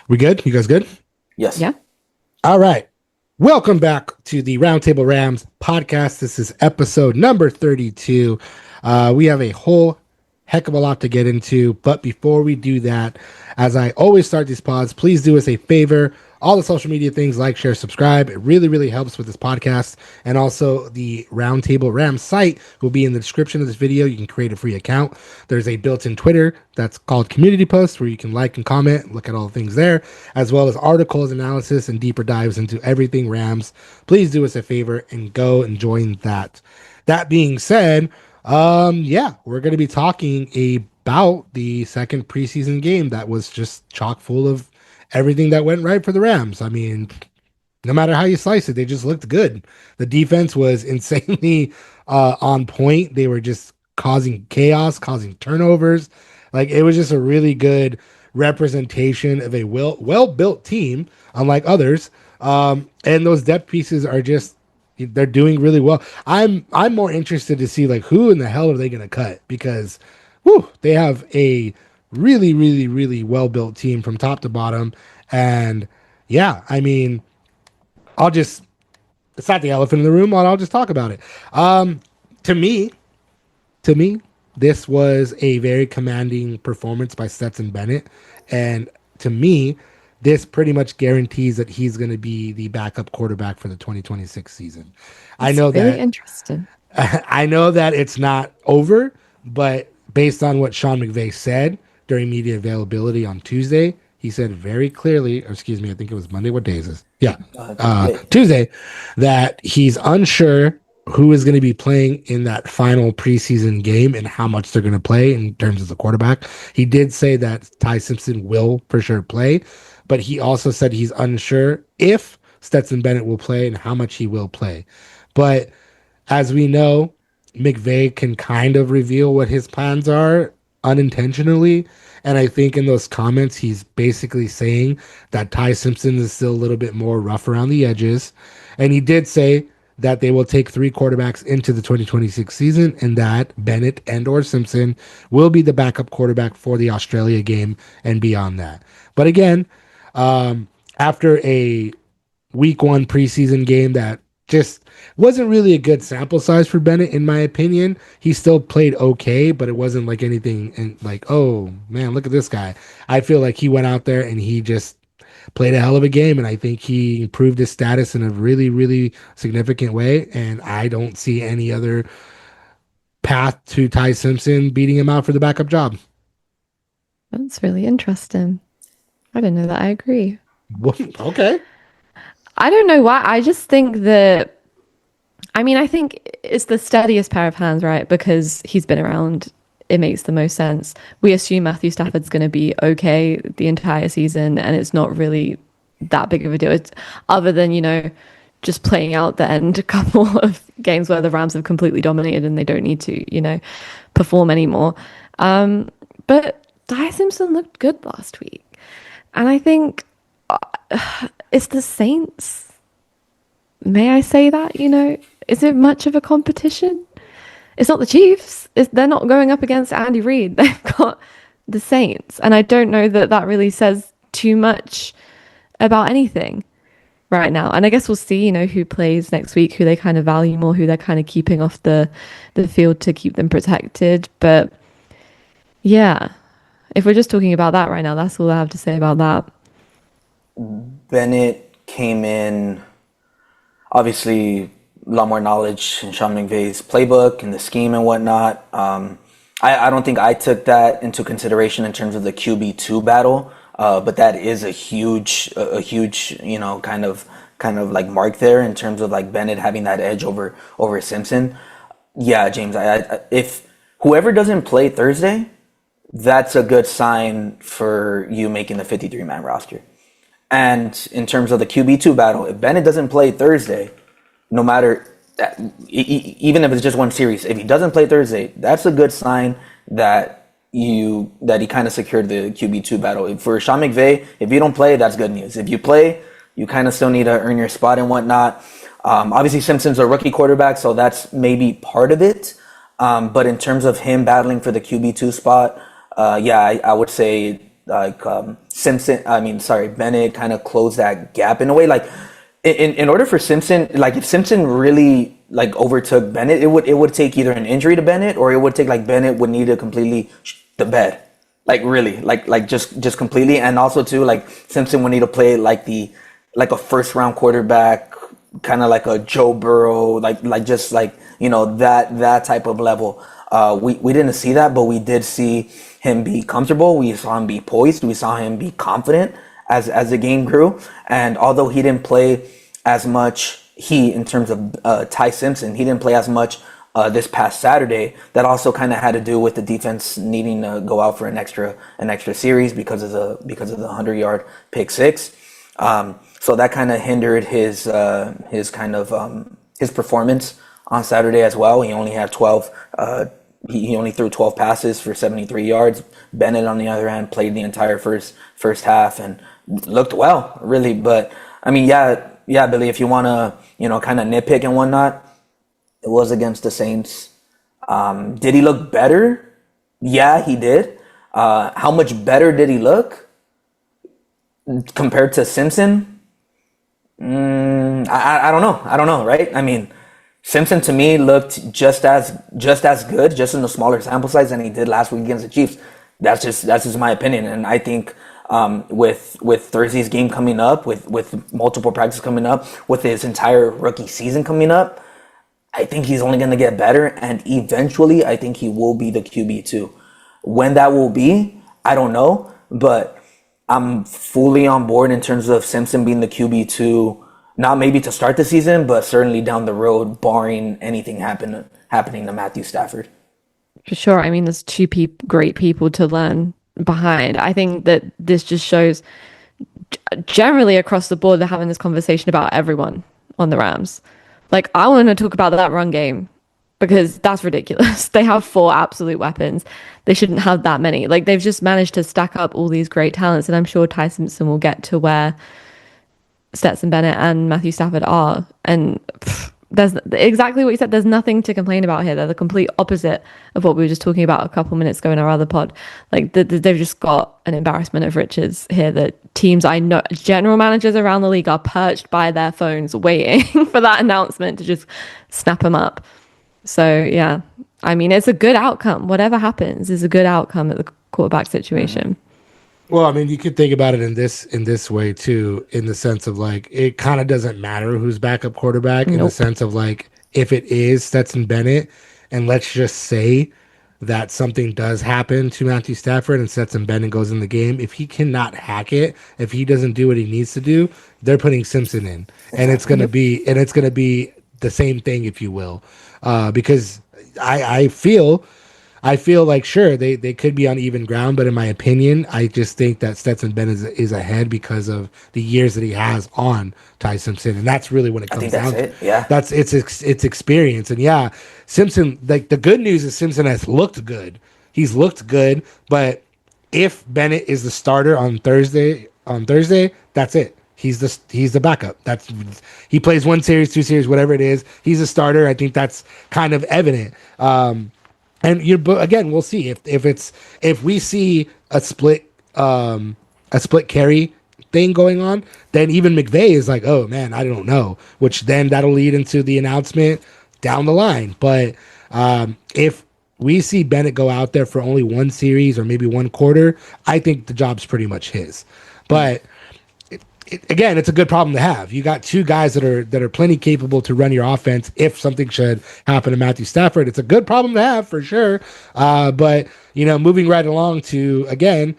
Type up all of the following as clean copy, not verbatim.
We good? You guys good? Yes. Yeah. All right. Welcome back to the Roundtable Rams podcast. This is episode number 32. We have a whole heck of a lot to get into. But before we do that, as I always start these pods, please do us a favor. All the social media things, like, share, subscribe. It really, really helps with this podcast. And also the Roundtable Rams site will be in the description of this video. You can create a free account. There's a built-in Twitter that's called Community Posts where you can like and comment, look at all the things there, as well as articles, analysis, and deeper dives into everything Rams. Please do us a favor and go and join that. That being said, we're going to be talking about the second preseason game that was just chock full of everything that went right for the Rams. I mean, no matter how you slice it, they just looked good. The defense was insanely on point. They were just causing chaos, causing turnovers. Like, it was just a really good representation of a well-built team, unlike others. And those depth pieces are just, they're doing really well. I'm more interested to see, like, who in the hell are they going to cut, because they have a really, really, really well-built team from top to bottom. And yeah, I mean, it's not the elephant in the room. I'll just talk about it. To me, this was a very commanding performance by Stetson Bennett. And to me, this pretty much guarantees that he's going to be the backup quarterback for the 2026 season. I know really interesting. I know that it's not over, but based on what Sean McVay said during media availability on Tuesday, he said very clearly, I think it was Monday. What day is this? Yeah. Tuesday, that he's unsure who is going to be playing in that final preseason game and how much they're going to play in terms of the quarterback. He did say that Ty Simpson will for sure play, but he also said he's unsure if Stetson Bennett will play and how much he will play. But as we know, McVay can kind of reveal what his plans are unintentionally. And I think in those comments, he's basically saying that Ty Simpson is still a little bit more rough around the edges. And he did say that they will take 3 quarterbacks into the 2026 season, and that Bennett and or Simpson will be the backup quarterback for the Australia game and beyond that. But again, after a week 1 preseason game that just wasn't really a good sample size for Bennett, in my opinion. He still played okay, but it wasn't like anything and like, oh man, look at this guy. I feel like he went out there and he just played a hell of a game, and I think he improved his status in a really, really significant way. And I don't see any other path to Ty Simpson beating him out for the backup job. That's really interesting. I didn't know that. I agree. Well, okay. I don't know why. I just think that, I think it's the steadiest pair of hands, right? Because he's been around. It makes the most sense. We assume Matthew Stafford's going to be okay the entire season, and it's not really that big of a deal. It's other than, just playing out the end a couple of games where the Rams have completely dominated and they don't need to, perform anymore. But Ty Simpson looked good last week. And I think it's the Saints. May I say that? Is it much of a competition? It's not the Chiefs. They're not going up against Andy Reid. They've got the Saints. And I don't know that really says too much about anything right now. And I guess we'll see, who plays next week, who they kind of value more, who they're kind of keeping off the field to keep them protected. But yeah, if we're just talking about that right now, that's all I have to say about that. Bennett came in, obviously, a lot more knowledge in Sean McVay's playbook and the scheme and whatnot. I don't think I took that into consideration in terms of the QB2 battle, but that is a huge, kind of like mark there in terms of like Bennett having that edge over Simpson. Yeah, James, if whoever doesn't play Thursday, that's a good sign for you making the 53-man roster. And in terms of the QB2 battle, if Bennett doesn't play Thursday, no matter, even if it's just one series, if he doesn't play Thursday, that's a good sign that he kind of secured the QB2 battle. For Sean McVay, if you don't play, that's good news. If you play, you kind of still need to earn your spot and whatnot. Obviously, Simpson's a rookie quarterback, so that's maybe part of it. But in terms of him battling for the QB2 spot, I would say Bennett kind of closed that gap in a way. Like in order for Simpson, like if Simpson really like overtook Bennett, it would take either an injury to Bennett, or it would take like Bennett would need to completely the bed, like really, like just completely, and also too like Simpson would need to play like a first round quarterback, kind of like a Joe Burrow, like just like that type of level. We didn't see that, but we did see him be comfortable. We saw him be poised. We saw him be confident as the game grew. And although he didn't play as much, in terms of Ty Simpson, he didn't play as much this past Saturday. That also kind of had to do with the defense needing to go out for an extra series because of the 100-yard pick six. So that kind of hindered his performance on Saturday as well. He only had 12. He only threw 12 passes for 73 yards. Bennett, on the other hand, played the entire first half and looked well, really. But I mean, yeah, Billy, if you want to, kind of nitpick and whatnot, it was against the Saints. Did he look better? Yeah, he did. How much better did he look compared to Simpson? I don't know. I don't know, right? I mean, Simpson to me looked just as good, just in a smaller sample size than he did last week against the Chiefs. That's just my opinion, and I think with Thursday's game coming up, with multiple practices coming up, with his entire rookie season coming up, I think he's only going to get better, and eventually, I think he will be the QB2. When that will be, I don't know, but I'm fully on board in terms of Simpson being the QB2. Not maybe to start the season, but certainly down the road, barring anything happening to Matthew Stafford. For sure. I mean, there's two great people to learn behind. I think that this just shows generally across the board, they're having this conversation about everyone on the Rams. Like, I want to talk about that run game because that's ridiculous. They have 4 absolute weapons. They shouldn't have that many. Like, they've just managed to stack up all these great talents, and I'm sure Ty Simpson will get to where Stetson Bennett and Matthew Stafford are. And there's exactly what you said. There's nothing to complain about here. They're the complete opposite of what we were just talking about a couple minutes ago in our other pod. Like they've just got an embarrassment of riches here that teams, I know, general managers around the league are perched by their phones waiting for that announcement to just snap them up. So yeah, I mean, it's a good outcome. Whatever happens is a good outcome at the quarterback situation. Mm-hmm. Well, I mean, you could think about it in this way too, in the sense of like it kind of doesn't matter who's backup quarterback. Nope. In the sense of like if it is Stetson Bennett, and let's just say that something does happen to Matthew Stafford and Stetson Bennett goes in the game, if he cannot hack it, if he doesn't do what he needs to do, they're putting Simpson in, and it's gonna be the same thing, if you will, because I feel like, sure, they could be on even ground, but in my opinion, I just think that Stetson Bennett is ahead because of the years that he has on Ty Simpson, and that's really what it comes down to. Yeah, that's it's experience, and yeah, Simpson. Like the good news is Simpson has looked good. He's looked good, but if Bennett is the starter on Thursday, that's it. He's the backup. He plays 1 series, 2 series, whatever it is. He's a starter. I think that's kind of evident. And again, we'll see if we see a split carry thing going on, then even McVay is like, oh man, I don't know, which then that'll lead into the announcement down the line. But if we see Bennett go out there for only 1 series or maybe 1 quarter, I think the job's pretty much his. But again, it's a good problem to have. You got 2 guys that are plenty capable to run your offense if something should happen to Matthew Stafford. It's a good problem to have for sure. But moving right along to again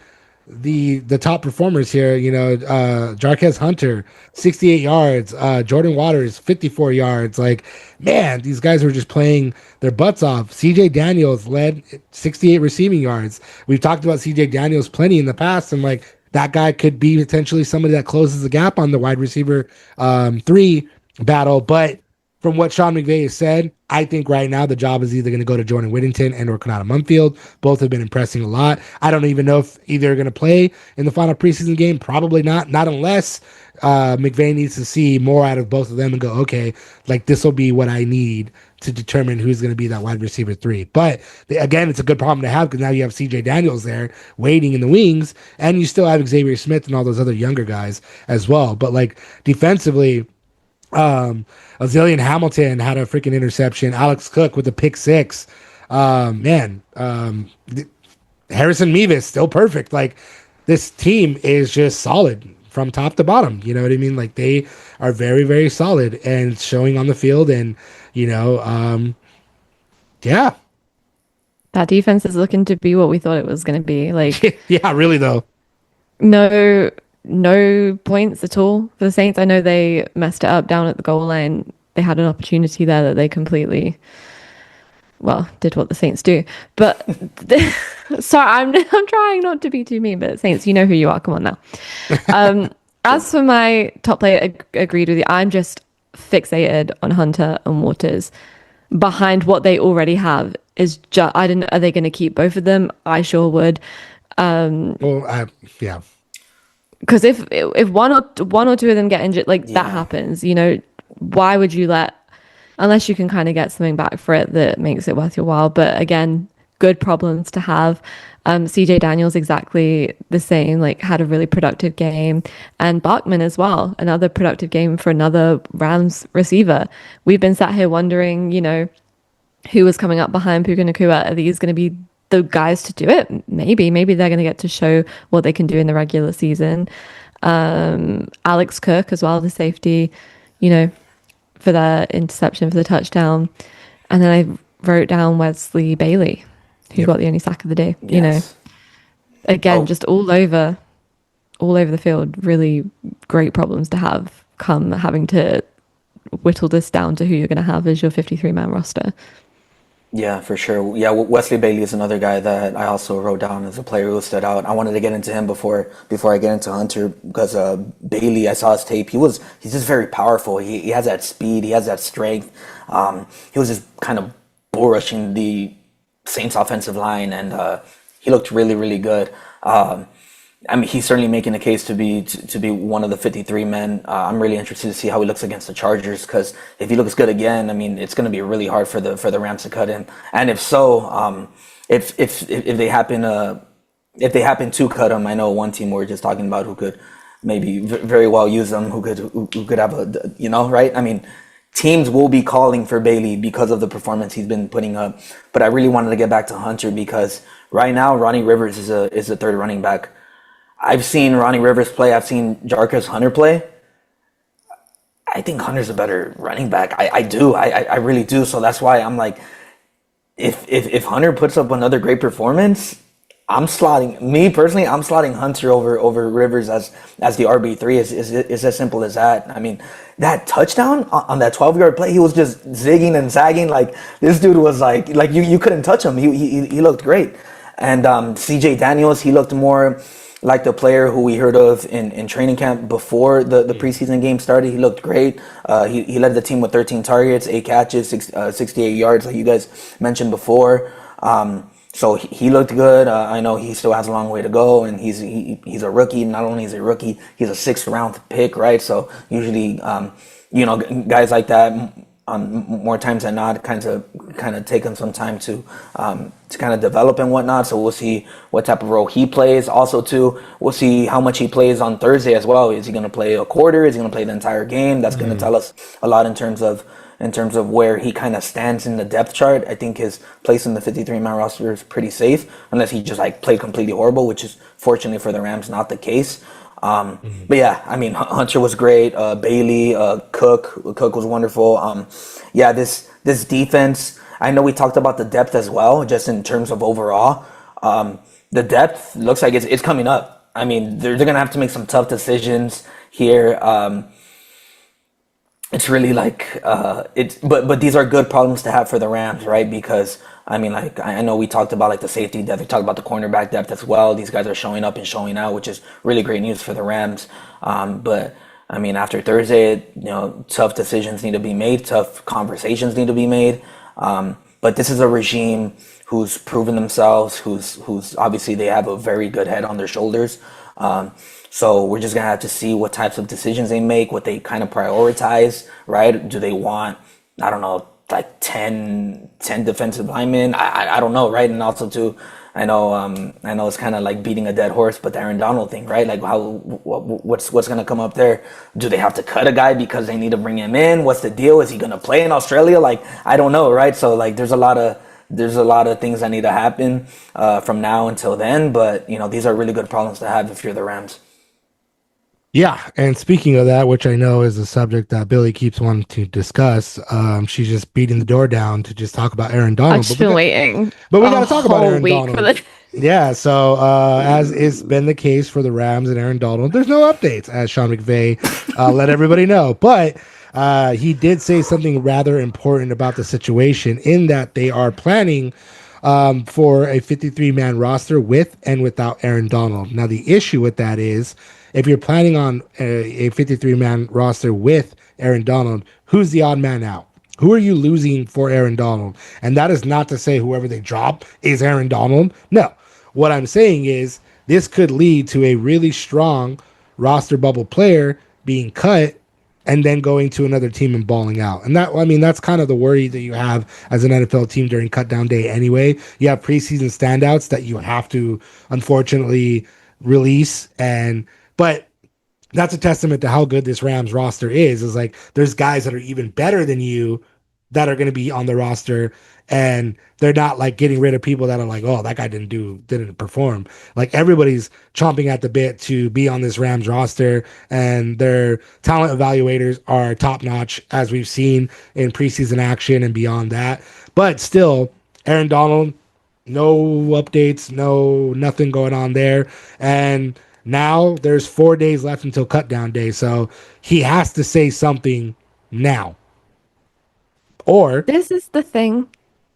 the top performers here. Jarquez Hunter 68 yards, Jordan Waters 54 yards. Like, man, these guys were just playing their butts off. CJ Daniels led 68 receiving yards. We've talked about CJ Daniels plenty in the past, and like, that guy could be potentially somebody that closes the gap on the wide receiver 3 battle. But from what Sean McVay has said, I think right now the job is either going to go to Jordan Whittington and or Kanata Mumfield. Both have been impressing a lot. I don't even know if either are going to play in the final preseason game. Probably not. Not unless McVay needs to see more out of both of them and go, okay, like this will be what I need to determine who's going to be that wide receiver 3. But again, it's a good problem to have because now you have CJ Daniels there waiting in the wings, and you still have Xavier Smith and all those other younger guys as well. But like defensively, Azilian Hamilton had a freaking interception. Alex Cook with a pick 6. Harrison Mevis still perfect. Like this team is just solid from top to bottom. You know what I mean? Like they are very, very solid and showing on the field. And yeah, That defense is looking to be what we thought it was going to be. Like, yeah, really though. No points at all for the Saints. I know they messed it up down at the goal line. They had an opportunity there that they completely, did what the Saints do. But sorry, I'm trying not to be too mean, but Saints, you know who you are. Come on now. As for my top player, I agreed with you. I'm just fixated on Hunter and Waters. Behind what they already have is just, I don't know, are they going to keep both of them? I sure would. Yeah. Because if one or two of them get injured, that happens, why would you unless you can kind of get something back for it that makes it worth your while. But again, good problems to have. CJ Daniels exactly the same, had a really productive game, and Bachman as well, another productive game for another Rams receiver. We've been sat here wondering, who was coming up behind Puka Nacua. Are these going to be the guys to do it? Maybe they're going to get to show what they can do in the regular season. Alex Cook as well, the safety, for the interception, for the touchdown. And then I wrote down Wesley Bailey, who got the only sack of the day. Yes. Again, just all over the field. Really great problems to have come having to whittle this down to who you're going to have as your 53-man roster. Yeah, for sure. Yeah, Wesley Bailey is another guy that I also wrote down as a player who stood out. I wanted to get into him before I get into Hunter because Bailey, I saw his tape. He's just very powerful. He has that speed. He has that strength. He was just kind of bull rushing the Saints offensive line, and he looked really, really good. He's certainly making a case to be one of the 53 men. I'm really interested to see how he looks against the Chargers, because if he looks good again, it's going to be really hard for the Rams to cut him. And if so, if they happen to cut him, I know one team we're just talking about who could maybe very well use them, who could have right? Teams will be calling for Bailey because of the performance he's been putting up. But I really wanted to get back to Hunter because right now Ronnie Rivers is a third running back. I've seen Ronnie Rivers play. I've seen Jarquez Hunter play. I think Hunter's a better running back. I do. I really do. So that's why I'm like, if Hunter puts up another great performance, I'm slotting Hunter over Rivers as the RB3. Is as simple as that. That touchdown on that 12-yard play, he was just zigging and zagging. Like this dude was like you couldn't touch him. He looked great. And CJ Daniels, he looked more like the player who we heard of in training camp before the preseason game started. He looked great. He led the team with 13 targets, 8 catches, 68 yards, like you guys mentioned before. So he looked good. I know he still has a long way to go, and he's a rookie. Not only is he a rookie, he's a 6th-round pick, right? So usually, guys like that, more times than not, kind of take him some time to kind of develop and whatnot. So we'll see what type of role he plays. Also, too, we'll see how much he plays on Thursday as well. Is he going to play a quarter? Is he going to play the entire game? That's going to tell us a lot in terms of where he kind of stands in the depth chart. I think his place in the 53-man roster is pretty safe, unless he just played completely horrible, which is fortunately for the Rams not the case. But yeah, Hunter was great. Bailey, Cook was wonderful. This defense, I know we talked about the depth as well, just in terms of overall. The depth looks like it's coming up. They're gonna have to make some tough decisions here. It's really but these are good problems to have for the Rams, right? Because I know we talked about the safety depth, we talked about the cornerback depth as well. These guys are showing up and showing out, which is really great news for the Rams. But I mean, after Thursday, tough decisions need to be made, tough conversations need to be made. But this is a regime who's proven themselves, who's obviously they have a very good head on their shoulders. So we're just gonna have to see what types of decisions they make, what they kind of prioritize, right? Do they want, I don't know, like 10 defensive linemen? I don't know, right? And also too, I know it's kind of like beating a dead horse, but the Aaron Donald thing, right? Like what's going to come up there? Do they have to cut a guy because they need to bring him in? What's the deal? Is he going to play in Australia? Like, I don't know, right? So like there's a lot of things that need to happen from now until then, but these are really good problems to have if you're the Rams. Yeah, and speaking of that, which I know is a subject that Billy keeps wanting to discuss, she's just beating the door down to just talk about Aaron Donald. I've just been waiting. But we got to talk about Aaron Donald. For Yeah, so as it's been the case for the Rams and Aaron Donald, there's no updates, as Sean McVay let everybody know. But he did say something rather important about the situation in that they are planning for a 53-man roster with and without Aaron Donald. Now, the issue with that is if you're planning on a 53-man roster with Aaron Donald, who's the odd man out? Who are you losing for Aaron Donald? And that is not to say whoever they drop is Aaron Donald. No. What I'm saying is this could lead to a really strong roster bubble player being cut and then going to another team and balling out. And that's kind of the worry that you have as an NFL team during cut down day anyway. You have preseason standouts that you have to unfortunately release, but that's a testament to how good this Rams roster is like there's guys that are even better than you that are going to be on the roster, and they're not like getting rid of people that are like, oh, that guy didn't perform. Like everybody's chomping at the bit to be on this Rams roster, and their talent evaluators are top notch, as we've seen in preseason action and beyond that. But still, Aaron Donald, no updates, nothing going on there. And now there's 4 days left until cut down day. So he has to say something now. Or this is the thing.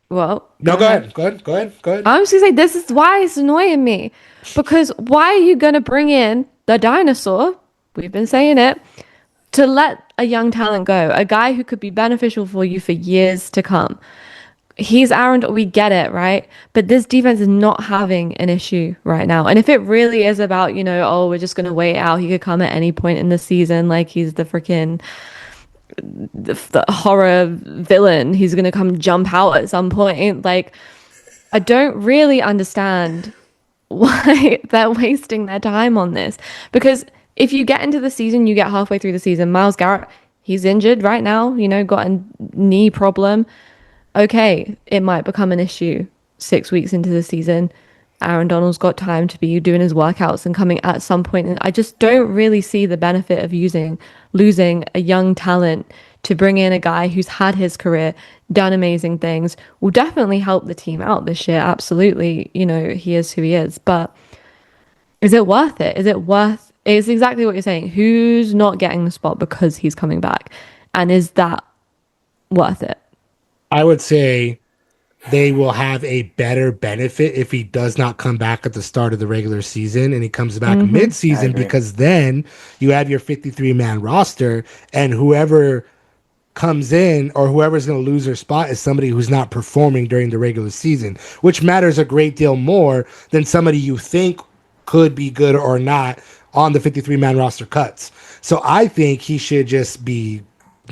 Well, no, go ahead. I'm just gonna say this is why it's annoying me, because why are you gonna bring in the dinosaur? We've been saying it to let a young talent go, a guy who could be beneficial for you for years to come. He's Aaron. We get it, right? But this defense is not having an issue right now. And if it really is about, oh, we're just gonna wait out, he could come at any point in the season, like he's the freaking the horror villain, he's gonna come jump out at some point. Like, I don't really understand why they're wasting their time on this, because if you get into the season, you get halfway through the season, Myles Garrett, he's injured right now, got a knee problem. Okay, it might become an issue 6 weeks into the season. Aaron Donald's got time to be doing his workouts and coming at some point. And I just don't really see the benefit of losing a young talent to bring in a guy who's had his career, done amazing things, will definitely help the team out this year. Absolutely. He is who he is. But is it worth it? It's exactly what you're saying. Who's not getting the spot because he's coming back? And is that worth it? I would say they will have a better benefit if he does not come back at the start of the regular season and he comes back mid-season, because then you have your 53-man roster, and whoever comes in or whoever's going to lose their spot is somebody who's not performing during the regular season, which matters a great deal more than somebody you think could be good or not on the 53-man roster cuts. So I think he should just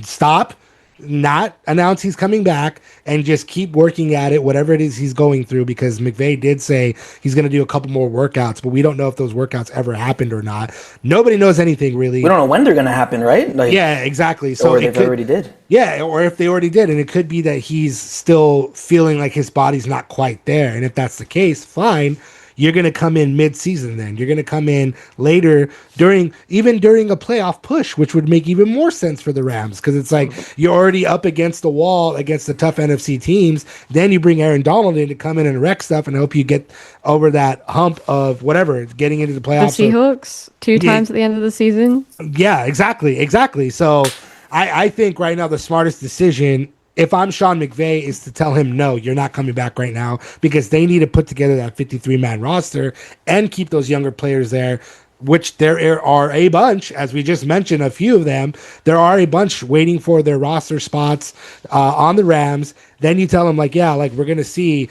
stop, not announce he's coming back, and just keep working at it, whatever it is he's going through, because McVay did say he's going to do a couple more workouts, but we don't know if those workouts ever happened or not. Nobody knows anything really. We don't know when they're going to happen, right? Yeah, exactly. So or if they already did. Yeah, or if they already did, and it could be that he's still feeling like his body's not quite there. And if that's the case, fine. You're going to come in mid-season then. You're going to come in later during a playoff push, which would make even more sense for the Rams, because it's like you're already up against the wall against the tough NFC teams. Then you bring Aaron Donald in to come in and wreck stuff and help you get over that hump of whatever, getting into the playoffs. The Seahawks, two times at the end of the season. Yeah, exactly. So I think right now the smartest decision, if I'm Sean McVay, is to tell him, no, you're not coming back right now, because they need to put together that 53-man roster and keep those younger players there which there are a bunch, as we just mentioned, a few of them. There are a bunch waiting for their roster spots on the Rams. Then you tell them, like, yeah, like, we're going to see,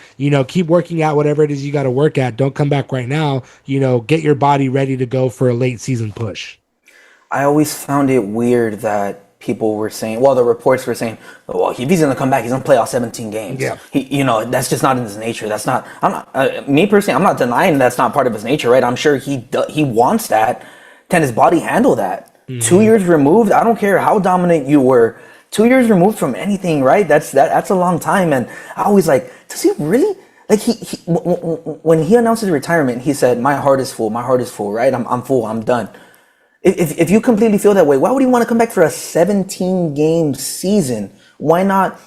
keep working at whatever it is you got to work at. Don't come back right now. Get your body ready to go for a late season push. I always found it weird that people were saying, well, the reports were saying, well, if he's going to come back, he's going to play all 17 games. Yeah. That's just not in his nature. That's not, me personally, I'm not denying that's not part of his nature, right? I'm sure he wants that. Can his body handle that? 2 years removed, I don't care how dominant you were. 2 years removed from anything, right? That's a long time. And I always like, does he really? Like when he announced his retirement, he said, my heart is full, right? I'm full, I'm done. If you completely feel that way, why would you want to come back for a 17-game season? Why not,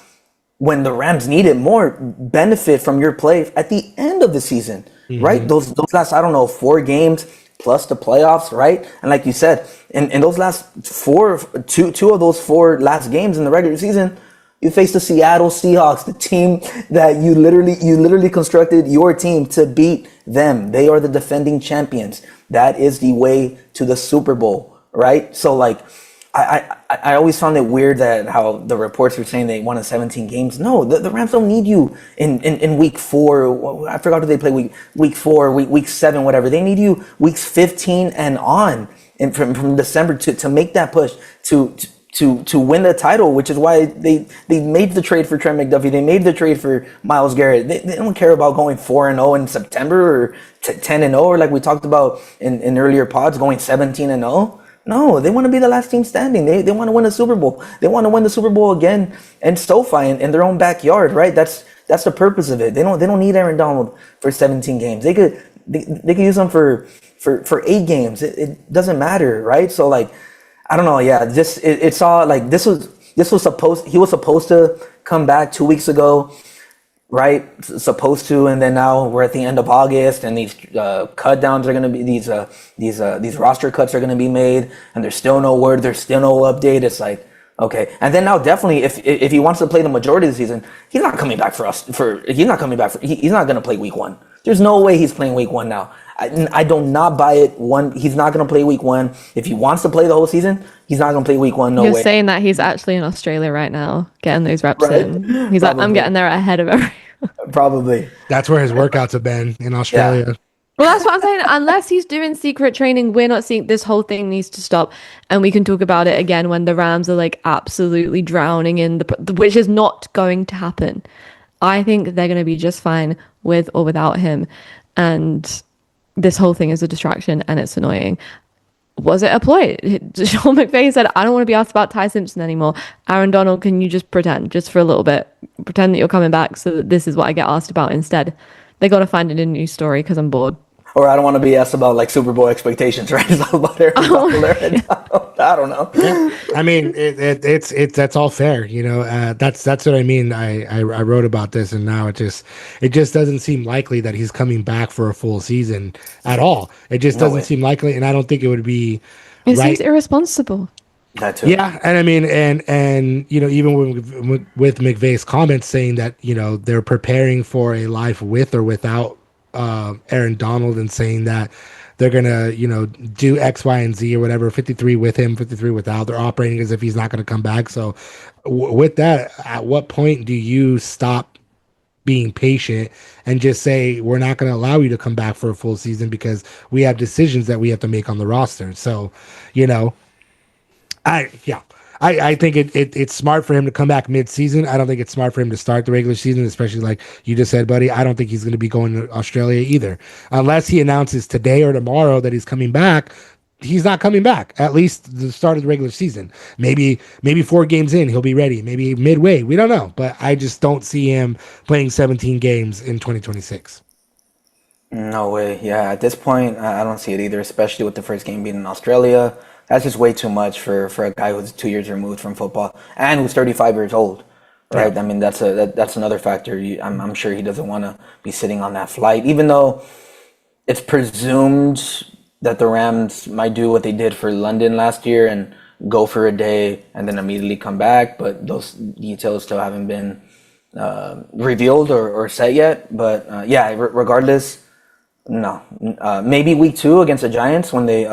when the Rams need it more, benefit from your play at the end of the season, right? Those last, I don't know, 4 games plus the playoffs, right? And like you said, in those last two of those 4 last games in the regular season, you face the Seattle Seahawks, the team that you literally constructed your team to beat them. They are the defending champions. That is the way to the Super Bowl, right? So like, I always found it weird that how the reports were saying they won 17 games. No, the Rams don't need you in week 4. I forgot who they play week 4, week 7, whatever. They need you weeks 15 and on, and from December to make that push to win the title, which is why they made the trade for Trent McDuffie. They made the trade for Myles Garrett. They don't care about going 4-0 in September or 10-0, or like we talked about in earlier pods, going 17-0. No, they want to be the last team standing. They want to win a Super Bowl. They want to win the Super Bowl again in SoFi in their own backyard, right? That's the purpose of it. They don't need Aaron Donald for 17 games. They could use them for 8 games. It doesn't matter, right? So like, I don't know. Yeah, it's all like he was supposed to come back 2 weeks ago, right? Supposed to, and then now we're at the end of August, and these cut downs are going to be these roster cuts are going to be made, and there's still no word, there's still no update. It's like, okay, and then now definitely if he wants to play the majority of the season, he's not coming back he's not going to play week 1. There's no way he's playing week 1 now. I do not buy it. He's not going to play week 1. If he wants to play the whole season, he's not going to play week 1. No way. You're saying that he's actually in Australia right now, getting those reps Right? in. He's like, I'm getting there ahead of everyone. Probably. That's where his workouts have been, in Australia. Yeah. Well, that's what I'm saying. Unless he's doing secret training, we're not seeing, this whole thing needs to stop. And we can talk about it again when the Rams are like absolutely drowning in which is not going to happen. I think they're going to be just fine with or without him. And this whole thing is a distraction and it's annoying. Was it a ploy? Sean McVay said, I don't want to be asked about Ty Simpson anymore. Aaron Donald, can you just pretend, just for a little bit, pretend that you're coming back so that this is what I get asked about instead. They got to find a new story because I'm bored. Or I don't want to be asked about like Super Bowl expectations, right? It's all about Aaron Donald. I don't know. Yeah. I mean, it's that's all fair, That's what I mean. I wrote about this, and now it just doesn't seem likely that he's coming back for a full season at all. It just doesn't seem likely, and I don't think it would be. It seems irresponsible. That too. Yeah, and I mean, and even with McVay's comments saying that they're preparing for a life with or without Aaron Donald, and saying that they're gonna do X, Y, and Z or whatever, 53 with him, 53 without. They're operating as if he's not going to come back. So with that, at what point do you stop being patient and just say, we're not going to allow you to come back for a full season because we have decisions that we have to make on the roster? So I think it's smart for him to come back mid-season. I don't think it's smart for him to start the regular season, especially like you just said, buddy. I don't think he's going to be going to Australia either. Unless he announces today or tomorrow that he's coming back, he's not coming back, at least the start of the regular season. Maybe 4 games in, he'll be ready. Maybe midway. We don't know. But I just don't see him playing 17 games in 2026. No way. Yeah, at this point, I don't see it either, especially with the first game being in Australia. That's just way too much for a guy who's 2 years removed from football and who's 35 years old, right? Yeah. I mean, that's another factor. I'm sure he doesn't want to be sitting on that flight, even though it's presumed that the Rams might do what they did for London last year and go for a day and then immediately come back. But those details still haven't been revealed or set yet. But regardless, No, maybe week 2 against the Giants when they,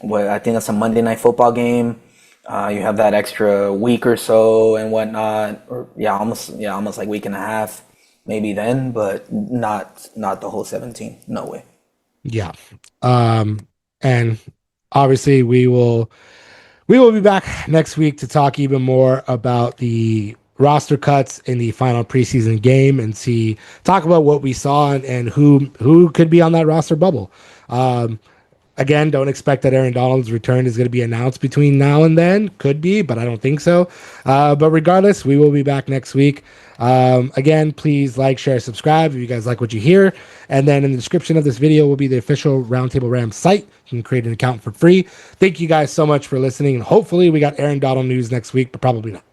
what I think that's a Monday Night Football game. You have that extra week or so and whatnot, or almost like week and a half, maybe then, but not the whole 17. No way. Yeah. And obviously we will be back next week to talk even more about the roster cuts in the final preseason game and talk about what we saw and who could be on that roster bubble. Again, don't expect that Aaron Donald's return is going to be announced between now and then. Could be, but I don't think so. But regardless, we will be back next week. Again, please like, share, subscribe if you guys like what you hear. And then in the description of this video will be the official Roundtable Rams site. You can create an account for free. Thank you guys so much for listening. And hopefully we got Aaron Donald news next week, but probably not.